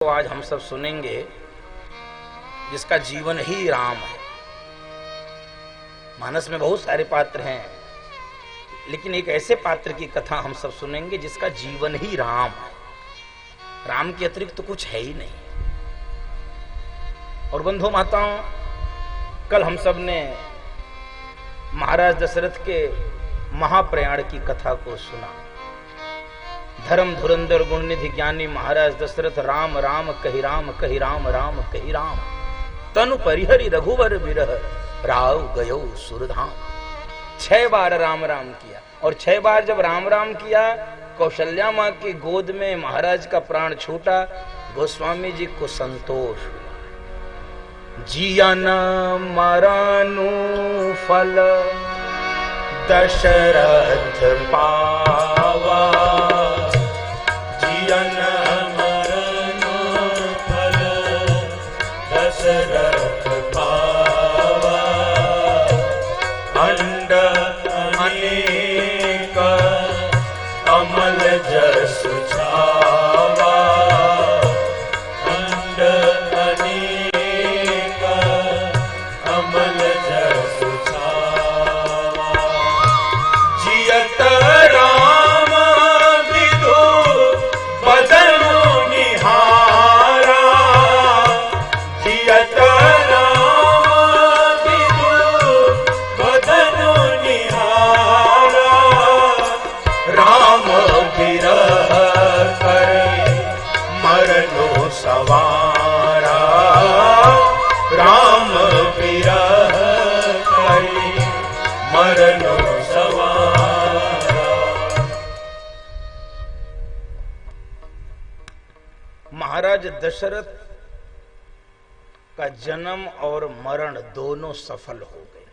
तो आज हम सब सुनेंगे जिसका जीवन ही राम है। मानस में बहुत सारे पात्र हैं, लेकिन एक ऐसे पात्र की कथा हम सब सुनेंगे जिसका जीवन ही राम है। राम के अतिरिक्त तो कुछ है ही नहीं। और बंधु माताओं, कल हम सब ने महाराज दशरथ के महाप्रयाण की कथा को सुना। धर्म धुरंधर गुणनिधि ज्ञानी महाराज दशरथ राम राम कहि राम कहि राम राम कहि राम, तनु परिहरि रघुवर बिरह राव गयो सुरधाम। 6 बार राम राम किया, और 6 बार जब राम राम किया, कौशल्या मां की गोद में महाराज का प्राण छूटा। गोस्वामी जी को संतोष हुआ। जियन मरनु फल दशरथ पावा, जियन मरनु फल दशरथ पावा, अंड अनेक अमल जस छावा, अंड अनेक अमल जस छावा। जियत राम विदु बदनु निहारा, जियत राम विदु बदनु निहारा, राम विरह करे मरनो सवारा, राम विरह करे मरनो सवारा। महाराज दशरथ का जन्म और मरण दोनों सफल हो गए।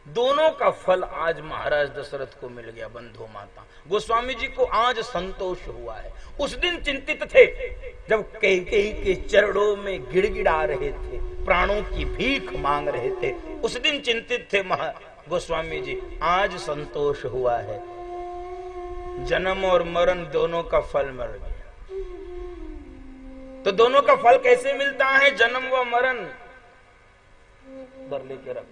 दोनों का फल आज महाराज दशरथ को मिल गया। बंधु माता, गोस्वामी जी को आज संतोष हुआ है। उस दिन चिंतित थे जब कैकेयी के चरणों में गिड़गिड़ा रहे थे, प्राणों की भीख मांग रहे थे। उस दिन चिंतित थे गोस्वामी जी, आज संतोष हुआ है। जन्म और मरण दोनों का फल मिल गया। तो दोनों का फल कैसे मिलता है? जन्म व मरण बर लेके रख।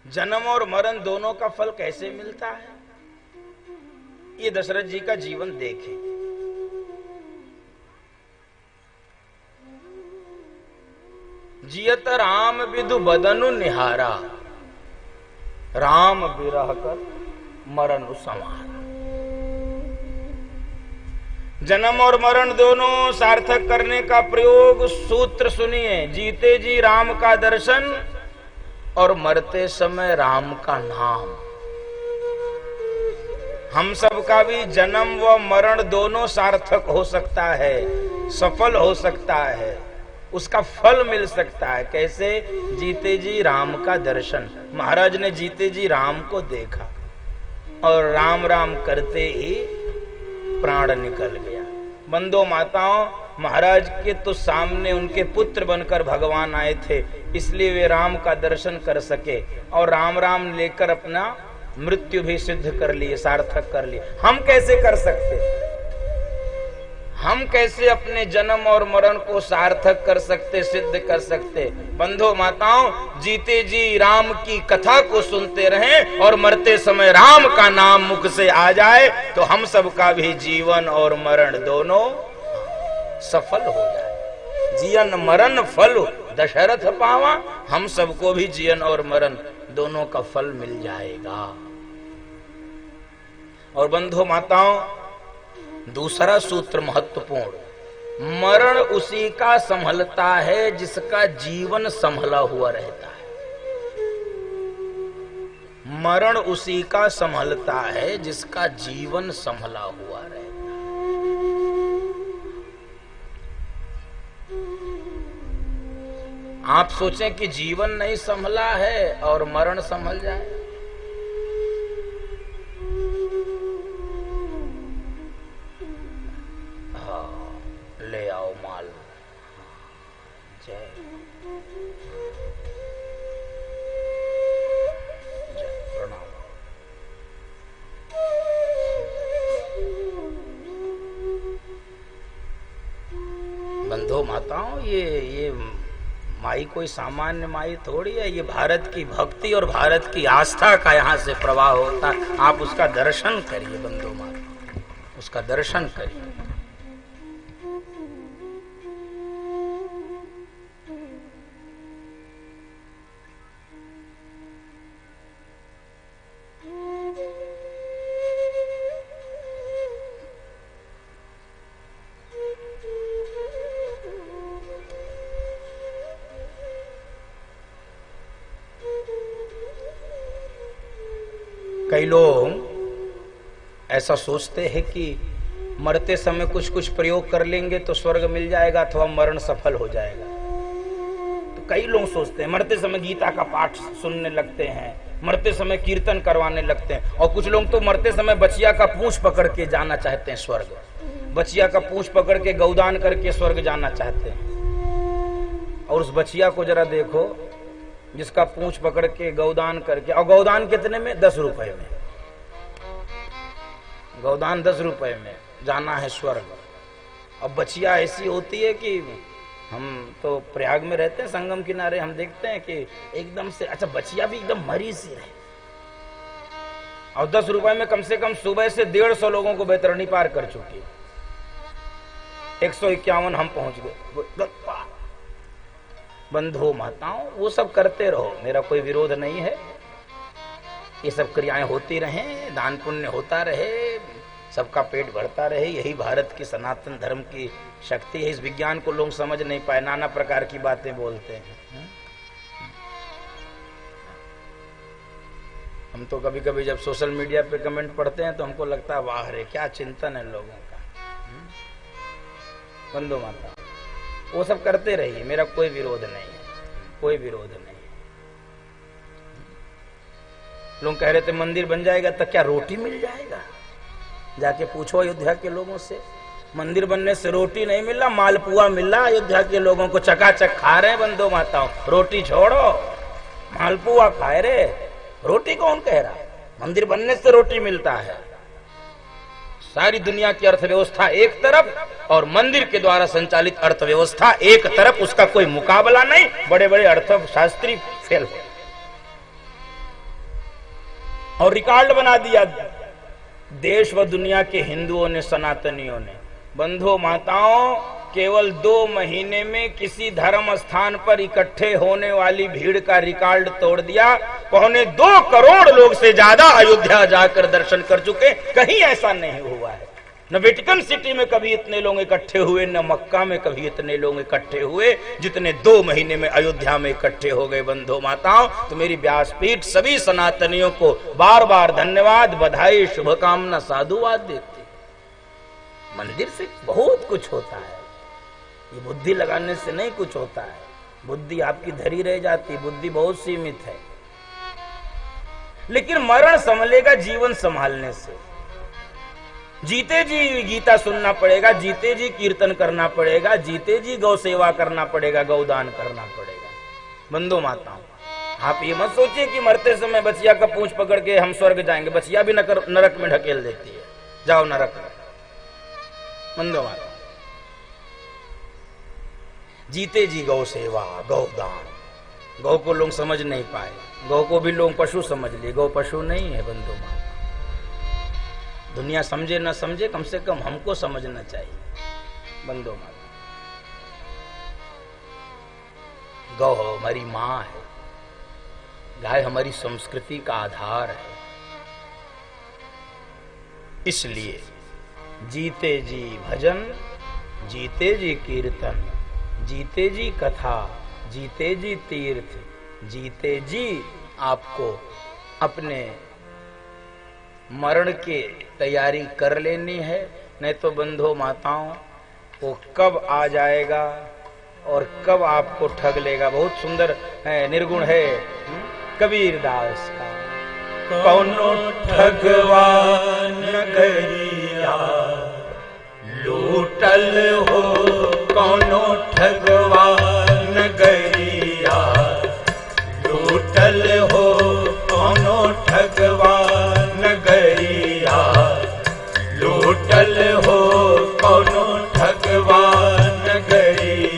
जन्म और मरण दोनों का फल कैसे मिलता है, ये दशरथ जी का जीवन देखें। जियत राम विदु बदनु निहारा, राम बिरह कर मरण समारा। जन्म और मरण दोनों सार्थक करने का प्रयोग सूत्र सुनिए। जीते जी राम का दर्शन और मरते समय राम का नाम। हम सब का भी जन्म व मरण दोनों सार्थक हो सकता है, सफल हो सकता है, उसका फल मिल सकता है। कैसे? जीते जी राम का दर्शन। महाराज ने जीते जी राम को देखा और राम राम करते ही प्राण निकल गया। बंधु माताओं, महाराज के तो सामने उनके पुत्र बनकर भगवान आए थे, इसलिए वे राम का दर्शन कर सके और राम राम लेकर अपना मृत्यु भी सिद्ध कर लिए, सार्थक कर लिए। हम कैसे कर सकते? हम कैसे अपने जन्म और मरण को सार्थक कर सकते, सिद्ध कर सकते? बंधु माताओं, जीते जी राम की कथा को सुनते रहें और मरते समय राम का नाम मुख से आ जाए तो हम सब का भी जीवन और मरण दोनों सफल हो जाए। जीवन मरण फल दशरथ पावा, हम सबको भी जीवन और मरण दोनों का फल मिल जाएगा। और बंधु माताओं, दूसरा सूत्र महत्वपूर्ण, मरण उसी का संभलता है जिसका जीवन संभला हुआ रहता है। मरण उसी का संभलता है जिसका जीवन संभला हुआ रहता है। आप सोचें कि जीवन नहीं संभला है और मरण संभल जाए। ले आओ माल। जय प्रणाम। बंधु माताओं, ये माई कोई सामान्य माई थोड़ी है। ये भारत की भक्ति और भारत की आस्था का यहाँ से प्रवाह होता है। आप उसका दर्शन करिए बंधु माता, उसका दर्शन करिए। कई लोग ऐसा सोचते हैं कि मरते समय कुछ कुछ प्रयोग कर लेंगे तो स्वर्ग मिल जाएगा अथवा मरण सफल हो जाएगा। तो कई लोग सोचते हैं, मरते समय गीता का पाठ सुनने लगते हैं, मरते समय कीर्तन करवाने लगते हैं, और कुछ लोग तो मरते समय बचिया का पूंछ पकड़ के जाना चाहते हैं स्वर्ग। बचिया का पूंछ पकड़ के गौदान करके स्वर्ग जाना चाहते हैं। और उस बचिया को जरा देखो जिसका पूंछ पकड़ के गौदान करके, और गौदान कितने में? 10 रुपए में। गौदान 10 रुपए में जाना है स्वर्ग। अब बचिया ऐसी होती है कि हम तो प्रयाग में रहते हैं, संगम किनारे, हम देखते हैं कि एकदम से, अच्छा बचिया भी एकदम मरी सी है, और 10 रुपए में कम से कम सुबह से 150 लोगों को बैतरणी पार कर चुकी। 151 हम पहुंच गए। बंधु माताओं, वो सब करते रहो, मेरा कोई विरोध नहीं है। ये सब क्रियाएं होती रहें, दान पुण्य होता रहे, सबका पेट भरता रहे, यही भारत की सनातन धर्म की शक्ति है। इस विज्ञान को लोग समझ नहीं पाए, नाना प्रकार की बातें बोलते हैं। हम तो कभी कभी जब सोशल मीडिया पे कमेंट पढ़ते हैं तो हमको लगता है वाह रे क्या चिंतन है लोगों का। बंधु माता, वो सब करते रहिए, मेरा कोई विरोध नहीं है, कोई विरोध नहीं। लोग कह रहे थे मंदिर बन जाएगा तो क्या रोटी मिल जाएगा? जाके पूछो अयोध्या के लोगों से, मंदिर बनने से रोटी नहीं मिल रहा, मालपुआ मिल रहा। अयोध्या के लोगों को चकाचक खा रहे हैं बंधु माताओं, रोटी छोड़ो मालपुआ खाए रे, रोटी कौन कह रहा? मंदिर बनने से रोटी मिलता है। सारी दुनिया की अर्थव्यवस्था एक तरफ और मंदिर के द्वारा संचालित अर्थव्यवस्था एक तरफ, उसका कोई मुकाबला नहीं। बड़े बड़े अर्थशास्त्री फेल हो और रिकॉर्ड बना दिया देश व दुनिया के हिंदुओं ने, सनातनियों ने। बंधु माताओं, केवल 2 महीने में किसी धर्म स्थान पर इकट्ठे होने वाली भीड़ का रिकॉर्ड तोड़ दिया। 2.25 करोड़ लोग से ज्यादा अयोध्या जाकर दर्शन कर चुके, कहीं ऐसा नहीं हुआ है। न वेटिकन सिटी में कभी इतने लोग इकट्ठे हुए, न मक्का में कभी इतने लोग इकट्ठे हुए जितने 2 महीने में अयोध्या में इकट्ठे हो गए। बंधु माताओं, तो मेरी व्यासपीठ सभी सनातनियों को बार बार धन्यवाद, बधाई, शुभकामना, साधुवाद देती। मंदिर से बहुत कुछ होता है, ये बुद्धि लगाने से नहीं कुछ होता है। बुद्धि आपकी धरी रह जाती, बुद्धि बहुत सीमित है। लेकिन मरण संभलेगा जीवन संभालने से। जीते जी गीता सुनना पड़ेगा, जीते जी कीर्तन करना पड़ेगा, जीते जी गौ सेवा करना पड़ेगा, गौदान करना पड़ेगा। बंधु माताओं, आप ये मत सोचिए कि मरते समय बचिया का पूंछ पकड़ के हम स्वर्ग जाएंगे। बचिया भी नरक में ढकेल देती है, जाओ नरक में। बंधु माता, जीते जी गौ सेवा, गौदान। गौ को लोग समझ नहीं पाए, गौ को भी लोग पशु समझ लिए, गौ पशु नहीं है। बंधु माता, दुनिया समझे न समझे, कम से कम हमको समझना चाहिए। बंधु माता, गौ हमारी माँ है, गाय हमारी संस्कृति का आधार है। इसलिए जीते जी भजन, जीते जी कीर्तन, जीते जी कथा, जीते जी तीर्थ, जीते जी आपको अपने मरण की तैयारी कर लेनी है। नहीं तो बंधु माताओं, वो कब आ जाएगा और कब आपको ठग लेगा। बहुत सुंदर है, निर्गुण है कबीर दास का। कौनो ठगवा नगरिया लूटल हो, कौनो ठगवा नगरिया लूटल हो, कौनो ठगवा नगरिया लूटल हो, कौनो ठगवा नगरिया।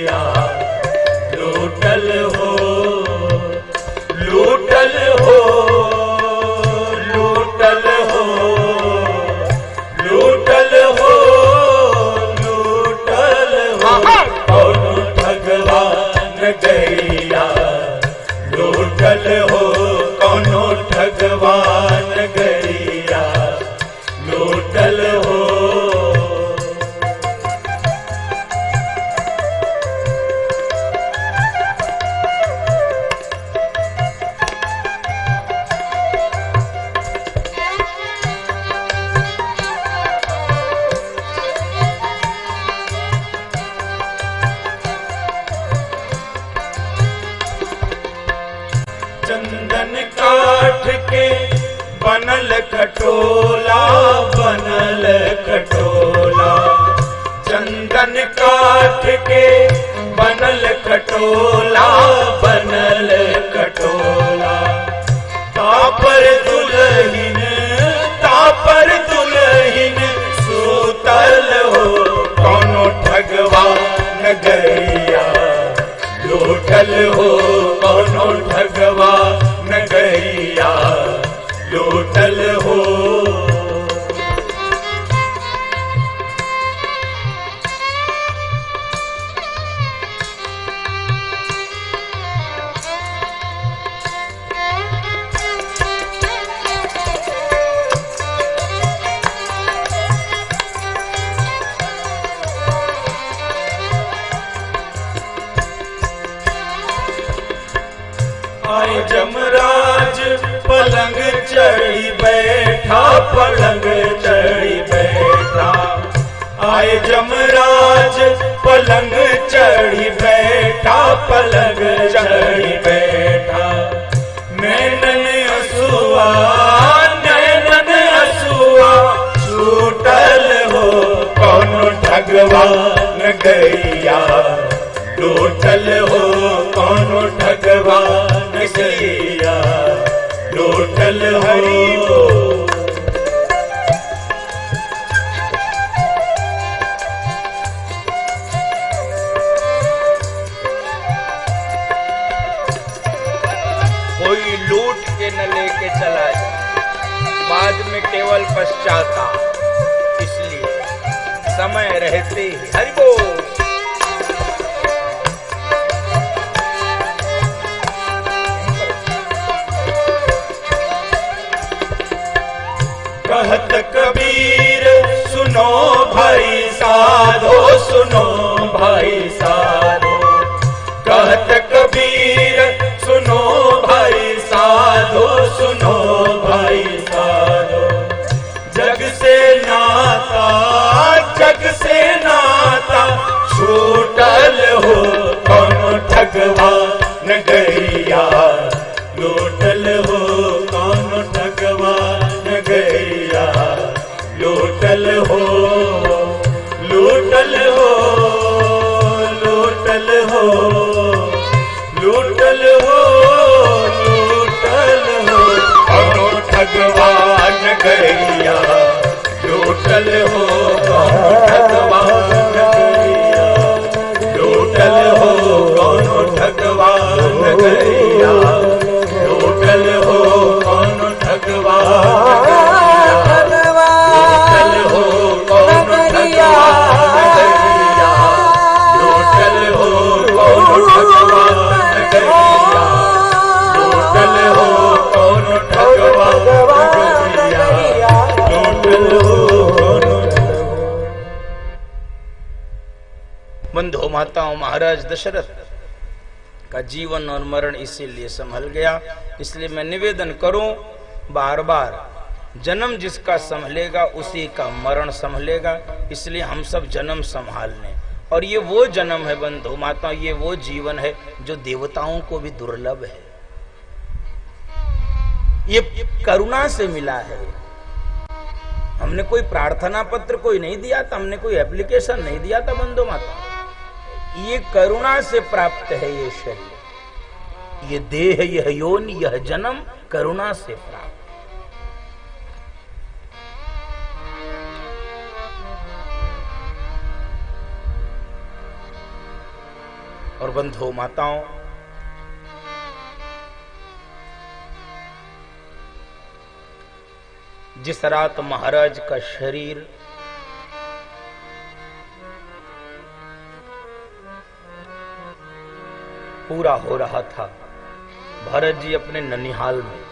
खटोला, चंदन काठ के बनल खटोला, बनल खटोला। तापर दुल्हिन, तापर दुल्हिन सूतल हो, कौनो ठगवा नगरिया लूटल हो, कौनो ठगवा नगरिया लूटल हो। आए जमराज पलंग चढ़ी बैठा, पलंग चढ़ी बैठा। आए जमराज पलंग चढ़ी बैठा, पलंग चढ़ी बैठा। नैनन असुआ, नैनन असुआ छूटल हो, कौनो ठगवा नगरिया लूटल हो, कौनो ठगवा नगरिया लूटल हो। कोई लूट के न लेके चला जाए, बाद में केवल पश्चाताप। इसलिए समय रहते ही हरि बोल। कहत कबीर सुनो भाई साधो, सुनो भाई साधो। कहत कबीर सुनो भाई साधो, सुनो भाई साधो। जग से नाता, जग से नाता छूटल हो, कौनो ठगवा नगरिया लूटल हो, कौनो ठगवा नगरिया लूटल हो, लूटल हो, लूटल हो, लूटल हो, लूटल हो। कौनो ठगवा नगरिया लूटल हो, कौनो ठगवा नगरिया लूटल हो, कौनो ठगवा नगरिया लूटल हो, कौनो ठगवा बंधु माताओं, महाराज दशरथ का जीवन और मरण इसीलिए संभल गया। इसलिए मैं निवेदन करूं बार बार, जन्म जिसका संभलेगा उसी का मरण संभलेगा। इसलिए हम सब जन्म संभाल लें। और ये वो जन्म है बंधु माताओं, ये वो जीवन है जो देवताओं को भी दुर्लभ है। ये करुणा से मिला है। हमने कोई प्रार्थना पत्र कोई नहीं दिया था, हमने कोई एप्लीकेशन नहीं दिया था बंधु माता। ये करुणा से प्राप्त है ये शरीर, ये देह, यह योनि, यह जन्म करुणा से प्राप्त। और बंधु माताओं, जिस रात महाराज का शरीर पूरा हो रहा था, भरत जी अपने ननिहाल में